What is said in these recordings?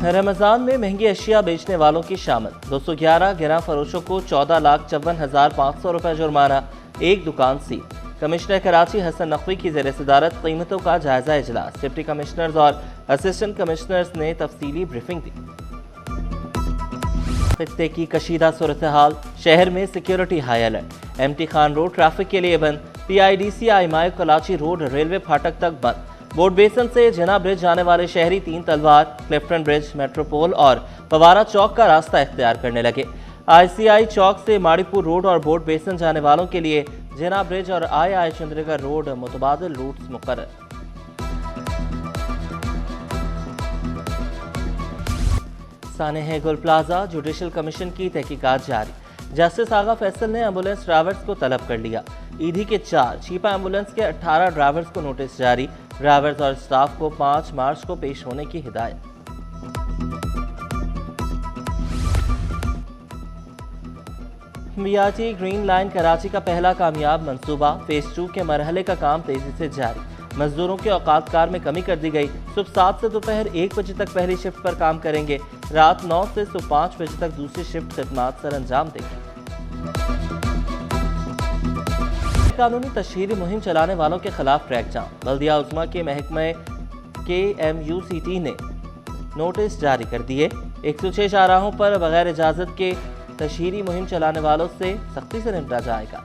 रमजान में महंगी अशिया बेचने वालों की शामिल 211 गिरा फरोशों को 14,54,500 रुपए जुर्माना, एक दुकान सील। कमिश्नर कराची हसन नकवी की ज़ेर सदारत कीमतों का जायजा इजलास, डिप्टी कमिश्नर्स और असिस्टेंट कमिश्नर्स ने तफसीली ब्रीफिंग दी। खित्ते की कशीदा सूरत हाल, शहर में security high alert. MT Khan road traffic के लिए बंद, PIDC आईमाय कराची रोड रेलवे फाटक तक बंद। बोर्ड बेसन से जिना ब्रिज जाने वाले शहरी 3 तलवार, क्लिफ्टन ब्रिज, मेट्रोपोल और पवारा चौक का रास्ता इख्तियार करने लगे। ICI चौक से माड़ीपुर रोड और बोर्ड बेसन जाने वालों के लिए जिना ब्रिज और II चंद्रगढ़ रोड मुतबादिल रूट्स मुकर्रर। सानेह गुल प्लाजा जुडिशल कमीशन की तहकीकात जारी। जस्टिस आगा फैसल ने एम्बुलेंस ड्राइवर्स को तलब कर लिया। ईदी के 4 छिपा एम्बुलेंस के 18 ड्राइवर्स को नोटिस जारी। ड्राइवर्स और स्टाफ को 5 मार्च को पेश होने की हिदायत। मियाजी ग्रीन लाइन कराची का पहला कामयाब मंसूबा, फेज 2 के मरहले का काम तेजी से जारी। मजदूरों के औकात कार में कमी कर दी गई। सुबह 7 से दोपहर 1 बजे तक पहली शिफ्ट पर काम करेंगे। रात 9 से सुबह 5 बजे तक दूसरी शिफ्ट खिदमात सर अंजाम देगी। कानूनी तशहीरी मुहिम चलाने वालों के खिलाफ ट्रैक जाम। बल्दिया उज़्मा के महकमे KMUCT ने नोटिस जारी कर दिए। 106 शाहराहों पर बगैर इजाजत के तशहीरी मुहिम चलाने वालों से सख्ती से निपटा जाएगा।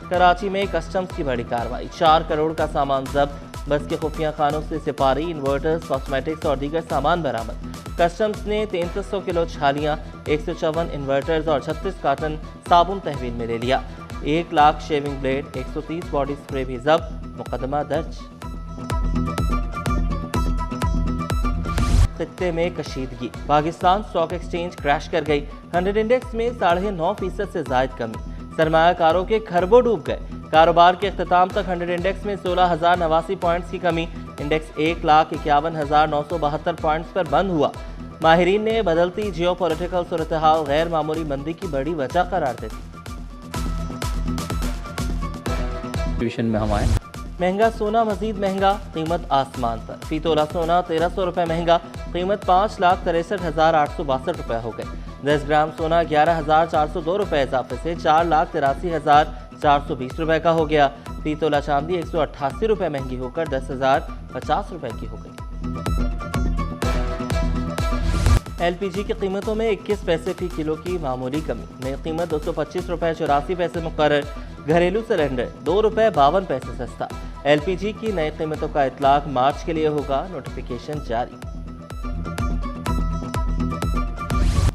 कराची में कस्टम्स की बड़ी कार्रवाई, 4 करोड़ का सामान जब्त। बस के खुफिया खानों से सिपारी, इन्वर्टर्स, कॉस्मेटिक्स और दीगर सामान बरामद। कस्टम्स ने 3300 किलो छालियाँ, 154 इन्वर्टर्स और 36 कार्टन साबुन तहवील में ले लिया। 1 lakh shaving blade, 130 body spray भी जब्त। मुकदमा दर्ज। खित्ते में कशीदगी, पाकिस्तान स्टॉक एक्सचेंज क्रैश कर गई। 100 इंडेक्स में 9.5% से जायद कमी। सरमायाकारों के खरबों डूब गए। कारोबार के अख्ताम तक 100 इंडेक्स में 16,089 पॉइंट्स की कमी। इंडेक्स 1,51,972 पॉइंट्स पर बंद हुआ। माहिरीन ने बदलती जियोपॉलिटिकल सूरत हाल गैर मामूली मंदी की बड़ी वजह करार दे दी। में हम आए। महंगा सोना मजीद महंगा, कीमत आसमान पर। फी तोला सोना 1300 रुपए महंगा, कीमत 5,63,862 रुपए हो गए। 10 ग्राम सोना 11,402 रुपए इजाफे से 4,83,420 रुपए का हो गया। फी तोला चांदी 188 रुपए महंगी होकर 10,050 रुपए की हो गई। LPG की कीमतों में 21 पैसे फी किलो की मामूली कमी। नई कीमत 225 रुपए 84 पैसे मुकर्रर। घरेलू सिलेंडर 2 रुपए 52 पैसे सस्ता। LPG की नई कीमतों का इतलाक मार्च के लिए होगा, नोटिफिकेशन जारी।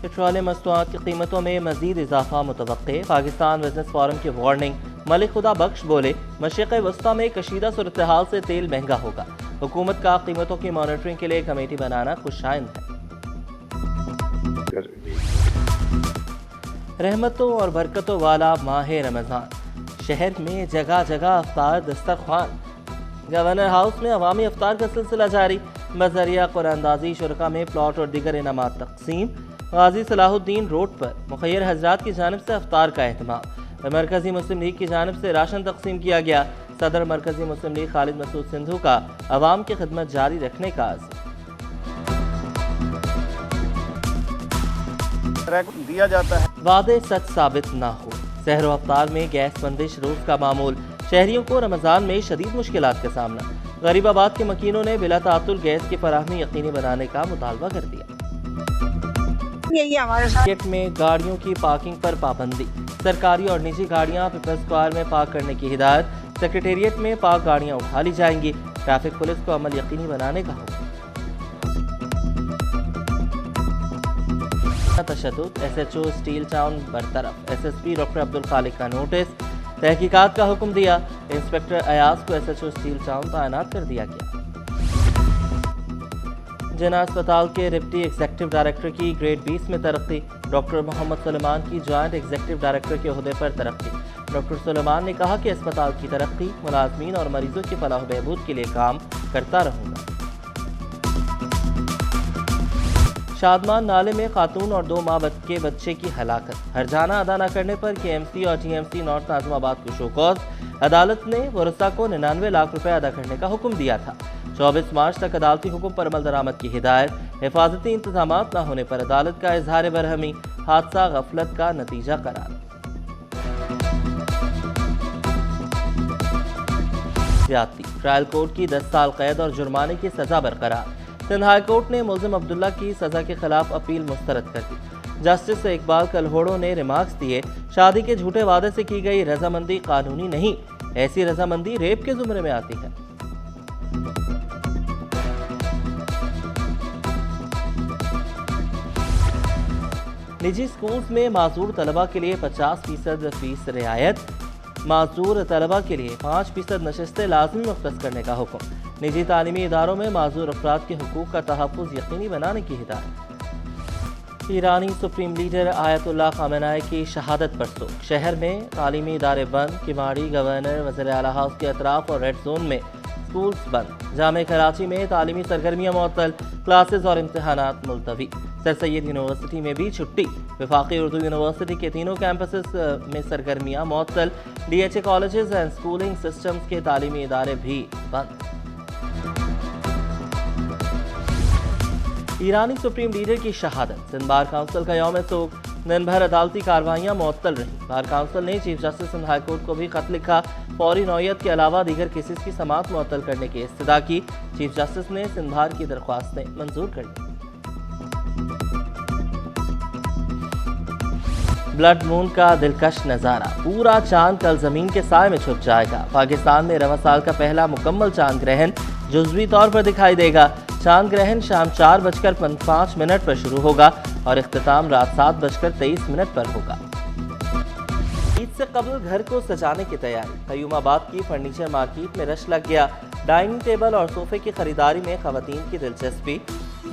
पेट्रोलियम मस्तूआत की कीमतों में मजीद इजाफा मुतवक्के। पाकिस्तान बिजनेस फोरम की वार्निंग। मलिक खुदा बख्श बोले, मशरिक़ वस्ता में कशीदा सूरत हाल से तेल महंगा होगा। हुकूमत का कीमतों की मॉनिटरिंग के लिए कमेटी बनाना खुशाइंद है। रहमतों और बरकतों वाला माह रमज़ान, शहर में जगह जगह अफ्तार दस्तरख्वान। गवर्नर हाउस में अवामी अफ्तार का सिलसिला जारी। बज़रिया कुरानंदाजी शुरका में प्लॉट और दीगर इनामात तक़सीम। गाजी सलाहुद्दीन रोड पर मुखय्यर हजरात की जानिब से अफ्तार का एहतमाम। मरकजी मुस्लिम लीग की जानिब से राशन तक़सीम किया गया। सदर मरकजी मुस्लिम लीग खालिद मसूद सिंधु का अवाम की खिदमत जारी रखने का आज़म। दिया जाता है, वादे सच साबित ना हो। सहर व अफ्तार में गैस बंदिश रोज का मामूल। शहरियों को रमजान में शदीद मुश्किलात का सामना। गरीबाबाद के मकीनों ने बिला तातुल गैस की फराहमी यकीनी बनाने का मुतालबा कर दिया। मार्केट में गाड़ियों की पार्किंग पर पाबंदी। सरकारी और निजी गाड़ियां पीपल्स स्क्वायर में पार्क करने की हिदायत। सेक्रेटेरिएट में पार्क गाड़ियां उठा ली जाएंगी। ट्रैफिक पुलिस को अमल यकीनी बनाने का हुक्म। तशद्दुद, SHO स्टील टाउन बरतरफ। SSP डॉक्टर अब्दुल खालिक का नोटिस। तहकीकात का हुक्म दिया। इंस्पेक्टर अयाज को SHO स्टील टाउन तैनात कर दिया गया। जिना अस्पताल के डिप्टी एग्जीक्यूटिव डायरेक्टर की ग्रेड 20 में तरक्की। डॉक्टर मोहम्मद सुलेमान की जॉइंट एग्जीक्यूटिव डायरेक्टर के ओहदे पर तरक्की। डॉक्टर सुलेमान ने कहा कि अस्पताल की तरक्की, मुलाजमीन और मरीजों की फलाह बहबूद के लिए काम करता रहूँगा। शादमान नाले में खातून और 2 माह के बच्चे की हलाकत। हरजाना अदा न करने पर KMC और TMC नॉर्थ नाज़िमाबाद को शोकॉज। अदालत ने वरसा को 99 लाख रुपए अदा करने का हुक्म दिया था। 24 मार्च तक अदालती हुक्म पर अमल दरामद की हिदायत। हिफाजती इंतजाम न होने पर अदालत का इजहार बरहमी, हादसा गफलत का नतीजा करार। ट्रायल कोर्ट की 10 साल कैद और जुर्माने की सजा बरकरार। सिंध हाई कोर्ट ने मुल्जिम अब्दुल्ला की सजा के खिलाफ अपील मुस्तरद कर दी। जस्टिस इकबाल कलहोड़ो ने रिमार्क्स दिए, शादी के झूठे वादे से की गई रजामंदी कानूनी नहीं, ऐसी रजामंदी रेप के जुमरे में आती है। निजी स्कूल्स में माजूर तलबा के लिए 50% फीस रियायत। माजूर तलबा के लिए 5% नशिस्तें लाजमी मुख्तस करने का हुक्म। निजी तालीमी इदारों में माजूर अफराद के हुकूक का तहफ़्फ़ुज़ यकीनी बनाने की हिदायत। ईरानी सुप्रीम लीडर आयतुल्लाह खामेनेई की शहादत पर शोक। शहर में तालीमी इदारे बंद, किमाड़ी गवर्नर वज़ीर आला हाउस के अतराफ और रेड जोन में स्कूल्स बंद। जामे कराची में तालीमी सरगर्मियाँ मुअत्तल, क्लासेस और इम्तहानात मुलतवी। सर सैयद यूनिवर्सिटी में भी छुट्टी। वफाकी उर्दू यूनिवर्सिटी के तीनों कैंपसेस में सरगर्मियाँ मुअत्तल। DHA colleges and schooling systems के तालीमी इदारे भी बंद। ईरानी सुप्रीम लीडर की शहादत। सिंध बार काउंसिल का यौम सोग। दिन भर अदालती कार्रवाइयाँ मुअत्तल रहीं। बार काउंसिल ने chief justice Sindh high court को भी खत लिखा। फौरी नौयत के अलावा दीगर केसेस की समाअत मुअत्तल करने की इस्तदा की। चीफ जस्टिस ने सिंध बार की दरख्वास्तें मंजूर कर ली। ब्लड मून का दिलकश नज़ारा। पूरा चांद कल ज़मीन के साए में छुप जाएगा। पाकिस्तान में रवा साल का पहला मुकम्मल चांद ग्रहण जुज़वी तौर पर दिखाई देगा। चांद ग्रहण शाम 4:05 पर शुरू होगा और इख्तिताम रात 7:23 पर होगा। ईद से कबल घर को सजाने की तैयारी। कयूमाबाद की फर्नीचर मार्केट में रश लग गया। डाइनिंग टेबल और सोफे की खरीदारी में खवातीन की दिलचस्पी।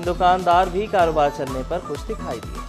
दुकानदार भी कारोबार चलने पर खुश दिखाई दिए।